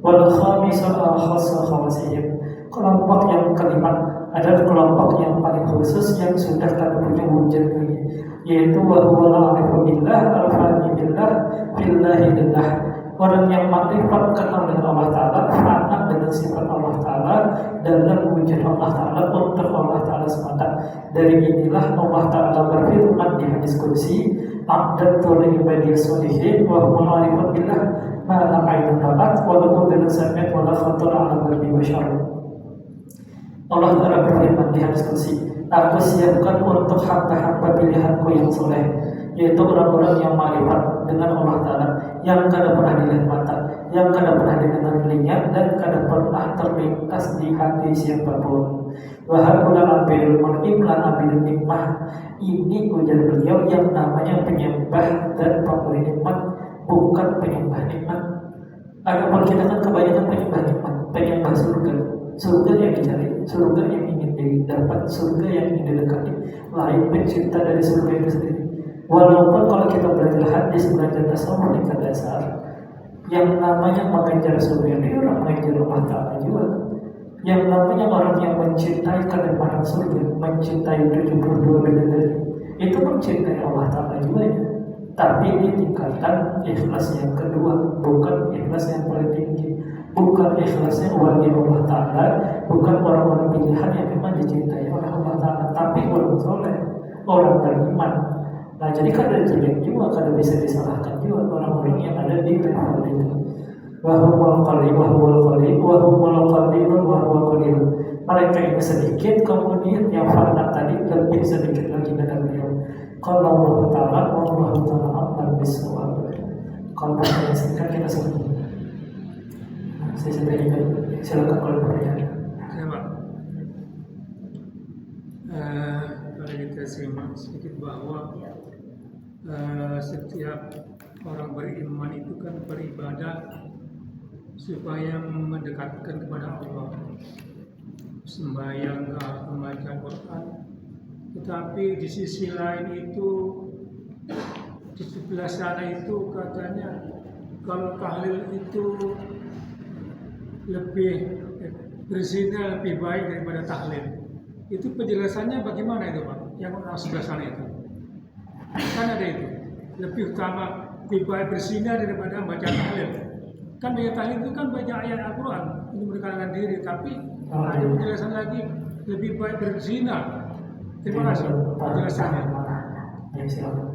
Wal khamisah khawasihim, kelompok yang kelima adalah kelompok yang paling khusus yang sudah tak punya wujud lagi, yaitu wahwal arifu billah al-fani billah billahi lillah, orang yang makrifat kenal dengan Allah Ta'ala, fana dengan sifat Allah Ta'ala dalam wujud Allah Ta'ala untuk Allah Ta'ala semata. Dari inilah Allah Ta'ala berfirman di hadis qudsi, a'dadtu li ibadiyas sholihin wa hum ma'rifat billah ma la ainun ra'at wa la udhun sami'at wa la khatara 'ala qalbi bashar. Allah Ta'ala berfirman di hadis qudsi, aku siapkan untuk hamba-hamba pilihanku yang soleh, yaitu orang-orang yang ma'rifat dengan Allah Ta'ala, yang kada pernah dilihat mata, yang kada pernah didengar telinga, dan kada pernah terlintas di hati siapapun. Wahabulan abidul mu'imlan abidul nikmah, ini ujar beliau yang namanya penyembah dan pemberi nikmat, bukan penyembah nikmat. Adapun kita kan kebanyakan penyembah nikmat, penyembah surga yang dicari, surga yang ingin didapat, surga yang ingin didekati, lain pencipta dari surga itu sendiri. Walaupun kalau kita belajar hadis, belajar tasawuf tingkat dasar, yang namanya mengejar surga ini orang mengejar Allah Ta'ala juga. Yang namanya orang yang mencintai kenikmatan surga, mencintai 72 bidadari, itu mencintai Allah Ta'ala juga ya. Tapi di tingkatan ikhlas yang kedua, bukan ikhlas yang paling tinggi, bukan ikhlasnya wali Allah Ta'ala, bukan orang-orang pilihan yang memang dicintai oleh Allah Ta'ala, tapi orang soleh, orang beriman. Nah, jadi kada jelek juga, kada bisa disalahkan juga orang-orang yang ada di level itu. Wahumul qalil, mereka ini sedikit, kemudian yang fana tadi lebih sedikit lagi dari beliau. Kalau Allah Ta'ala, Allah Ta'ala a'lam bis-shawab. Kalau saya singkat kita sebut. Saya sudah ingat, silakan kalau pertanyaan. Ya Pak, kalau kita simak sedikit bahwa setiap orang beriman itu kan beribadah supaya mendekatkan kepada Allah, sembahyang, membaca Quran. Tetapi di sisi lain itu, di sebelah sana itu katanya kalau tahlil itu lebih berzina lebih baik daripada tahlil. Itu penjelasannya bagaimana itu Pak? Yang orang sebelah sana itu kan ada itu, lebih utama lebih baik berzina daripada baca tahlil. Kan baca tahlil itu kan baca ayat Al-Quran untuk mendekatkan diri, tapi ada penjelasan lagi lebih baik berzina. Terima kasih penjelasannya. Ya, silakan.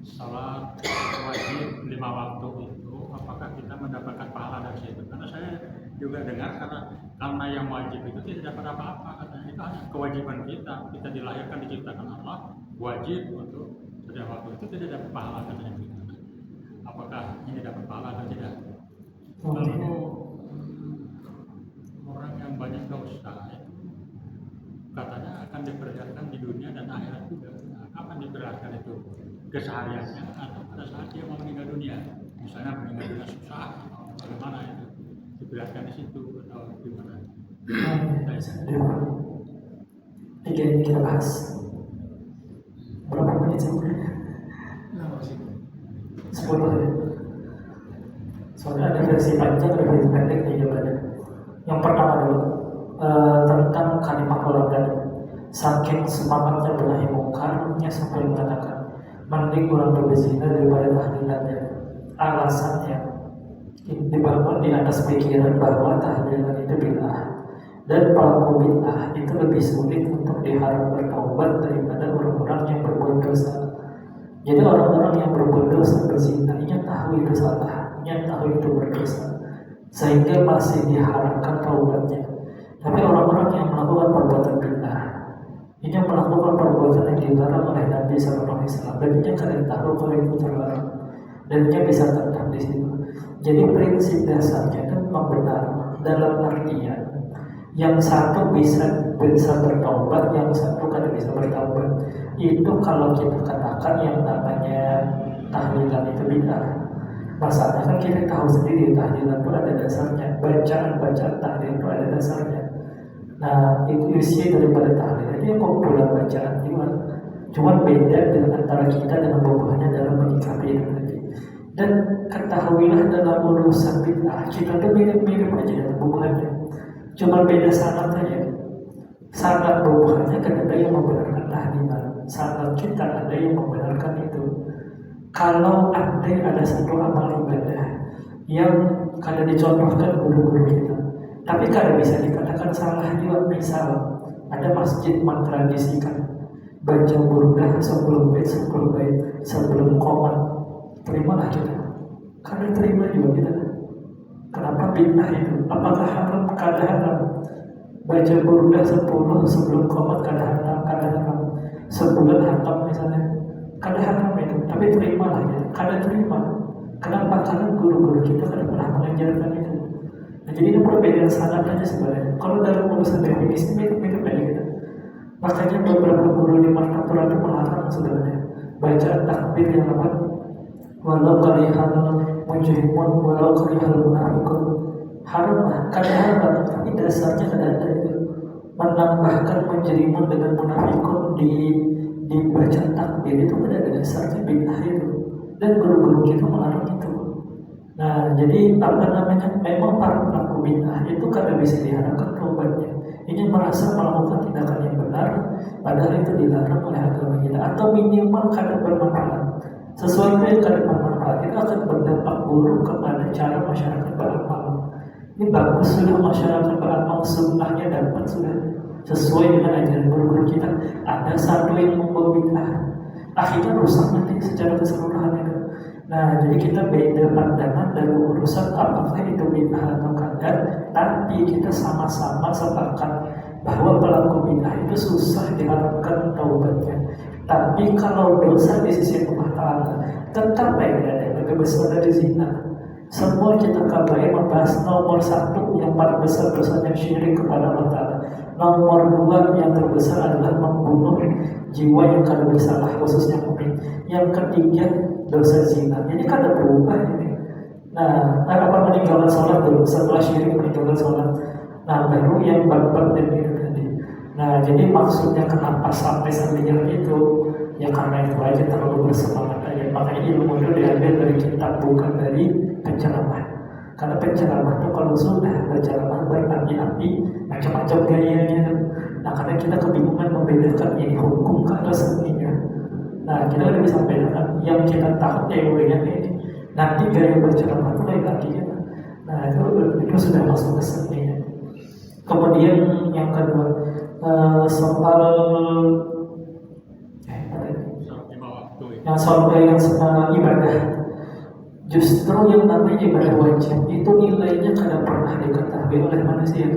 Salat wajib 5 waktu itu, apakah kita mendapatkan pahala dari situ? Karena saya juga dengar karena yang wajib itu tidak dapat apa-apa, katanya itu hanya kewajiban kita dilahirkan diciptakan Allah, wajib untuk setiap waktu itu tidak dapat pahala, katanya kita. Apakah ini dapat pahala atau tidak? Lalu orang yang banyak dosa katanya akan diperlihatkan di dunia dan akhirat juga. Nah, kapan diperlihatkan itu? Kesehariannya atau pada saat dia mau meninggal dunia? Misalnya meninggal dunia susah, bagaimana itu diberatkan di situ atau gimana? Tiga ini kita bahas. Berapa menit sih? Nah, masih 10 menit. Soalnya ada versi panjang, ada versi pendek nih jawabannya. Yang pertama dulu tentang kalimat orang tadi. Saking semangatnya benahi mungkarnya sampai mengatakan mending orang berzina daripada tahlilannya. Alasannya dibangun di atas pikiran bahwa tahlilan itu bid'ah dan pelaku bid'ah itu lebih sulit untuk diharap bertaubat daripada orang-orang yang berbuat dosa. Jadi orang-orang yang berbuat dosa berzina ini tahu itu salah, ini tahu itu berdosa, sehingga masih diharapkan taubatnya. Tapi orang-orang yang melakukan perbuatan bid'ah ini melakukan perbuatan yang dilarang oleh Nabi SAW, dan dia kalian tahu kalau itu terlarang, dan dia bisa tetap di situ. Jadi prinsip dasarnya itu benar dalam artian yang satu bisa bertaubat, yang satu kan bisa bertaubat. Itu kalau kita katakan yang namanya tahlilan itu bid'ah. Masalahnya kan kita tahu sendiri tahlilan itu ada dasarnya, bacaan tahlil itu ada dasarnya. Nah, itu isi daripada tahlil itu kumpulan bacaan juga. Cuma beda dengan antara kita dengan bubuhannya dalam menyikapi itu tadi. Dan ketahuilah dalam urusan bid'ah kita tuh mirip-mirip aja dalam bubuhannya. Cuma beda sangat saja. Sangat bubuhannya kan ada yang membenarkan tahlilan, sangat kita ada yang membenarkan itu. Kalau ada satu amal ibadah yang kadang dicontohkan guru-guru kita, tapi kadang bisa dikatakan salah juga. Misal ada masjid mentradisikan baca burdah 10 bait sebelum qomat, terimalah kita. Karena terima juga kita. Kenapa bid'ah itu? Apakah haram? Kada haram. Baca burdah 10 sebelum qomat kada haram. Sebulan hatam misalnya, kada haram itu. Tapi terimalah ya. Kada terima. Kenapa? Karena guru-guru kita kada pernah mengajarkan itu. Nah, jadi ini perbedaan sangat aja sebenarnya. Kalau dalam urusan definisi mirip-mirip aja kita. Makanya beberapa guru di Martapura itu melarang sebenarnya bacaan takbir yang apa? Walau karihal mujrimun, walau karihal munafiqun. Haram lah, kada haram. Tapi dasarnya kada ada itu. Menambahkan mujrimun dengan munafiqun di bacaan takbir itu kada ada dasarnya, bid'ah itu. Dan guru-guru kita melarang itu. Nah, jadi apa namanya? Memang para pelaku bid'ah itu kada bisa diharapkan taubatnya. Ini merasa melakukan tindakan yang benar, padahal itu dilarang oleh agama kita, atau minimal kada bermanfaat. Sesuatu yang kada bermanfaat itu akan berdampak buruk kepada cara masyarakat beramal. Ini bagus sudah masyarakat beramal, sunnahnya dapat sudah sesuai dengan ajaran guru-guru kita. Ada satu yang membawa bid'ah, akhirnya rusak nanti secara keseluruhan itu. Nah, jadi kita beda pandangan dalam urusan apakah itu bid'ah atau kada, tapi kita sama-sama sepakat bahwa pelaku bid'ah itu susah diharapkan taubatnya. Tapi kalau dosa di sisi Allah Ta'ala tetap ada lebih besar dari zina. Semua kita kabarnya membahas nomor 1 yang paling besar dosanya syirik kepada Allah Ta'ala. Nomor 2 yang terbesar adalah membunuh jiwa yang kada bersalah, khususnya mukmin. Yang ketiga dosa zina. Jadi kada berubah ini. Nah, apa meninggalkan sholat dulu setelah syirik, meninggalkan sholat. Nah, baru yang bab-bab dan itu tadi. Nah, jadi maksudnya kenapa sampai sebenarnya itu, ya karena itu aja terlalu bersemangat aja. Makanya ilmu itu diambil dari kitab, bukan dari penceramah. Karena penceramah itu kalau sudah berceramah berapi-api, macam-macam gayanya. Nah, karena kita kebingungan membedakan ini hukum atau seninya. Nah, kita udah bisa bedakan. Yang kita tahu ya udah ini. Nanti gaya berceramah itu lain lagi ya. Nah, itu sudah masuk ke seninya. Kemudian yang kedua, soal ibadah. Justru yang namanya ibadah wajib itu nilainya kada pernah diketahui oleh manusia.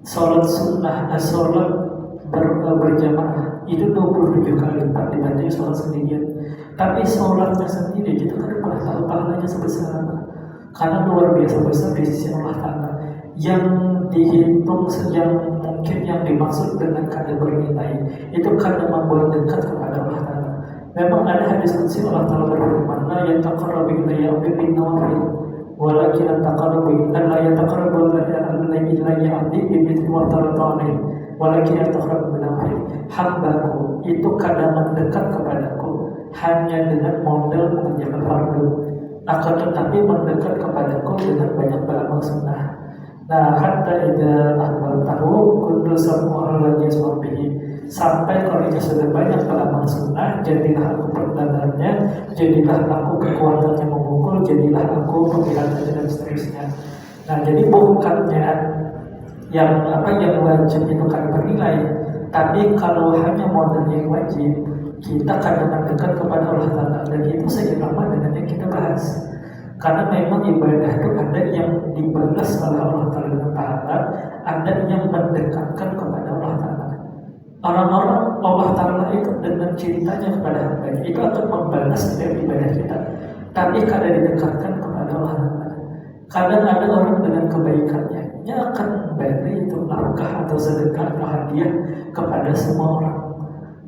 Sholat sunnah, sholat berjamaah itu 27 kali lipat dibanding sholat sendirian. Tapi sholatnya sendiri kita kada pernah tahu pahalanya sebesar apa. Karena luar biasa besar di sisi Allah Ta'ala. Yang dihitung yang mungkin yang dimaksud dengan kada bernilai itu kada membuat dekat kepada Allah Ta'ala. Memang ada hadis qudsi Allah Ta'ala berfirman, la yataqarrabu ilayya 'abdi bin nawafil walakin taqarrubu la yataqarrabu ilayya 'abdi bimithli ma taradtu alaihi walakin yataqarrabu bil wahyi. Hambaku itu kadang mendekat kepadaku hanya dengan modal mengerjakan fardu, akan tetapi mendekat kepadaku dengan banyak beramal sunnah. Nah, hatta idza ahbartahu kuntu sam'uhu alladhi yasma'u bihi. Sampai kalau itu sudah banyak beramal sunnah, jadilah aku pendengarnya, jadilah aku kekuatannya memukul, jadilah aku pemilihannya dan seterusnya. Nah, jadi bukannya yang wajib itu kan bernilai, tapi kalau hanya modal yang wajib, kita kadang dekat kepada Allah Ta'ala, dan itu sama dengan yang kita bahas. Karena memang ibadah itu ada yang dibalas oleh Allah Ta'ala, ada yang mendekatkan kepada Allah Ta'ala. Orang-orang Allah Ta'ala itu dengan cintanya kepada hamba itu akan membalas setiap ibadah kita, tapi kadang didekatkan kepada Allah Ta'ala. Kadang ada orang dengan kebaikannya, dia akan beri itu nafkah atau sedekah atau hadiah kepada semua orang.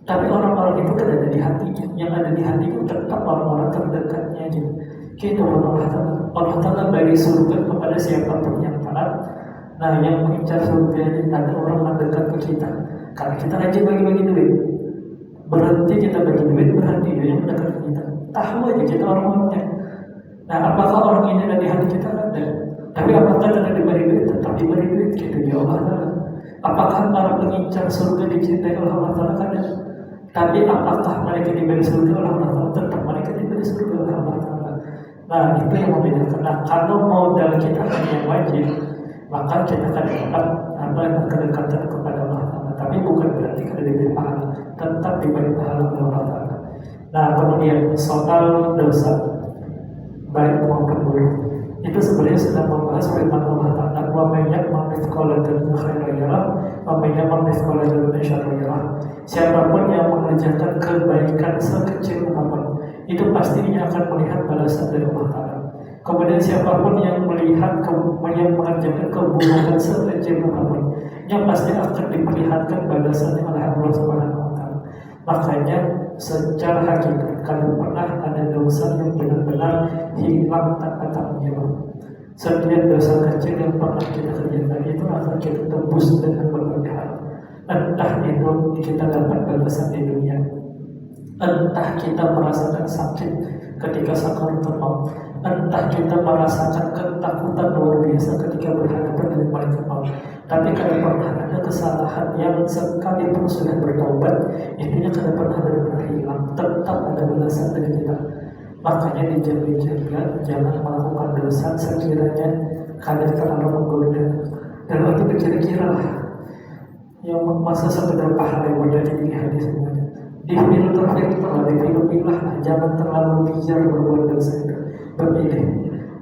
Tapi orang-orang itu kan ada di hatinya, yang ada di hati itu tetap orang-orang terdekatnya gitu. Kita Allah Ta'ala bagi surga kepada siapapun yang taat. Nah, yang mengincar surga ini ada orang mendekat ke kita karena kita rajin bagi-bagi duit. Berhenti kita bagi duit, berhenti dia yang mendekat ke kita. Tahu aja kita orang-orangnya. Nah, apakah orang ini ada di hati kita? Ada. Tapi apakah kita diberi duit? Tetap diberi duit gitu ya Allah Ta'ala. Apakah para pengincar surga dicintai oleh Allah Ta'ala? Ada. Tapi apakah mereka diberi surga oleh Allah Ta'ala? Tetap mereka diberi surga oleh Allah Ta'ala. Nah, itu yang membedakan. Nah, kalau modal kita hanya wajib, maka kita akan dapat kedekatan kepada Allah Ta'ala. Tapi bukan berarti kita diberi pahala, tetap diberi pahala oleh Allah Ta'ala. Nah, kemudian soal dosa baik maupun buruk, itu sebenarnya sedang membahas firman Allah Ta'ala, wa may ya'mal mithqala dzarratin khairan yarah wa may ya'mal mithqala dzarratin syarran yarah. Siapapun yang mengerjakan kebaikan sekecil apapun, itu pastinya akan melihat balasan dari Allah Ta'ala. Kemudian siapapun yang mengerjakan keburukan sekecil apapun, yang pasti akan diperlihatkan balasannya oleh Allah Subhanahu wa Ta'ala. Makanya secara hakikat kalau pernah ada dosa yang benar-benar hilang tanpa tanggung jawab, setiap dosa kecil yang pernah kita kerjakan itu akan kita tebus dengan berbagai hal. Entah itu kita dapat balasan di dunia, entah kita merasakan sakit ketika sakaratul maut, entah kita merasakan ketakutan luar biasa ketika berhadapan dengan malaikat maut. Tapi kalau pernah ada kesalahan yang sekalipun sudah bertobat, intinya kalau pernah benar-benar hilang, tetap ada balasan dari kita. Makanya dijaga-jaga, jangan melakukan dosa sekiranya kadang terlalu menggoda. Dan waktu berkira-kira lah, yang masa sebenarnya pahala yang banyak di hadis semuanya. Dipilih-pilih lah, jangan terlalu liar berbuat dosa itu. Berpilih.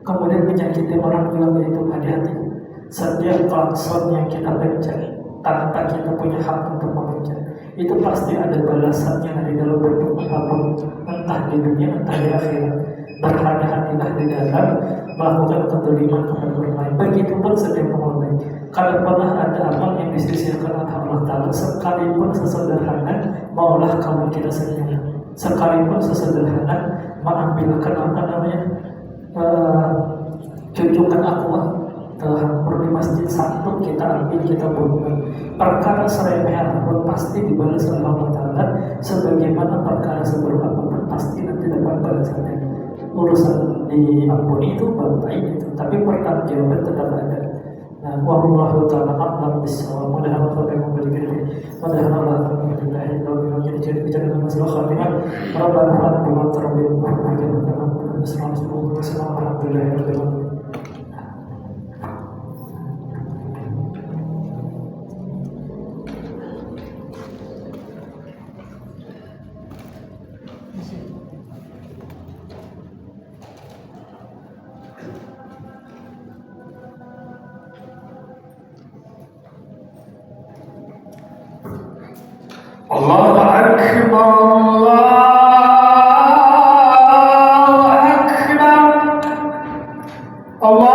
Kemudian menyakiti orang juga itu, hati-hati. Setiap klakson yang kita pencet tanpa kita punya hak untuk memencet, itu pasti ada balasannya di dalam bentuk apapun, entah di dunia entah di akhirat. Berhati-hatilah di dalam melakukan kezaliman kepada orang lain. Begitupun setiap amal baik. Kalau pernah ada amal yang disisihkan oleh Allah Ta'ala, sekalipun sesederhana maulah kamu kita senyum, sekalipun sesederhana mengambilkan cucukan aqua terhampur di masjid satu, kita ambil, kita bunuh. Perkara seremeh apapun pasti dibalas oleh Allah Ta'ala, sebagaimana perkara seburuk apapun pasti nanti dapat balasannya. Urusan diampuni itu baik itu, tapi pertanggungjawaban tetap ada. Nah, wallahu ta'ala a'lam bissawab. Mudah-mudahan Allah akan memberikan ini. Mudah-mudahan Allah akan memberikan ini. Kalau kita bicara dengan masalah khatimah, Rabbana fa'ala bima tarabbi wa fa'ala alhamdulillah. Allahu Akbar, Allahu Akbar, Allah